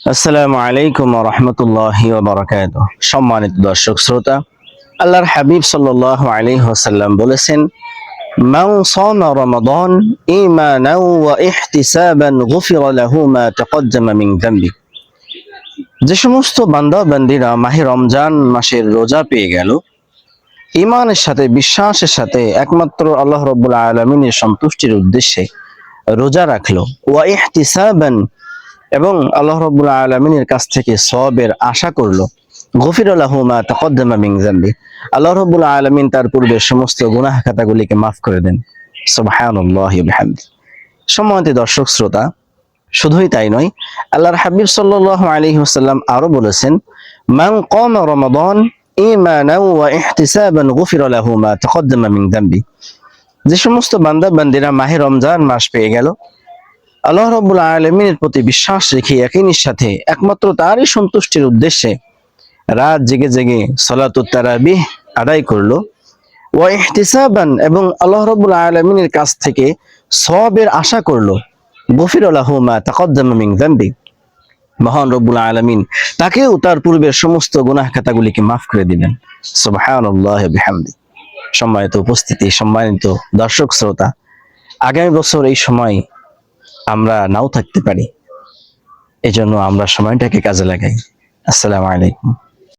আসসালামু আলাইকুম ওয়া রাহমাতুল্লাহি ওয়া বারাকাতুহু। সম্মানিত দর্শক শ্রোতা, আল্লাহর হাবিব সাল্লাল্লাহু আলাইহি ওয়াসাল্লাম বলেছেন, মান সামা রমাদান ঈমানান ওয়া ইহতিসাবান গুফিরা লাহু মা তাকদ্দামা মিন যামবি। যে সমস্ত বান্দা বান্দীরা মাহে রমজান মাসের রোজা পেয়ে গেল, ঈমানের সাথে বিশ্বাসের সাথে একমাত্র আল্লাহ রাব্বুল আলামিনের সন্তুষ্টির উদ্দেশ্যে রোজা রাখলো, ওয়া ইহতিসাবান এবং আল্লাহ রাব্বুল আলামিনের কাছ থেকে সওয়াবের আশা করলো, গফিরা লাহু মা তাকদ্দামা মিন যামবি, আল্লাহ রাব্বুল আলামিন তার পূর্বের সমস্ত গুনাহ খাতাগুলিকে মাফ করে দেন। সুবহানাল্লাহি ওয়া বিহামদিহি। সম্মানিত দর্শক শ্রোতা, শুধুই তাই নয়, আল্লাহর হাবিব সাল্লাল্লাহু আলাইহি ওয়াসাল্লাম আরো বলেছেন, মান কামা রমাদান ঈমানান ওয়া ইহতিসাবান গফিরা লাহু মা তাকদ্দামা মিন যামবি। যে সমস্ত বান্দা বান্দীরা মাহে রমজান মাস পেয়ে গেল, আল্লাহ রাব্বুল আলামিনের প্রতি বিশ্বাস রেখে ইয়াকিনের সাথে একমাত্র তারই সন্তুষ্টির উদ্দেশ্যে রাত জেগে জেগে সালাতুত তারাবিহ আদায় করলো, ওয়া ইহতিসাবান এবং আল্লাহ রাব্বুল আলামিনের কাছ থেকে সওয়াবের আশা করলো, গফিরা লাহু মা তাকদ্দামা মিন যামবি, মহান রব্বুল আলামিন তাকেও তার পূর্বের সমস্ত গুনাহ খাতাগুলিকে মাফ করে দিবেন। সুবহানাল্লাহি ওয়া বিহামদিহি। সম্মানিত উপস্থিতি, সম্মানিত দর্শক শ্রোতা, আগামী বছর এই সময় আমরা নাও থাকতে পারি, এজন্য আমরা সময়টাকে কাজে লাগাই। আসসালামু আলাইকুম।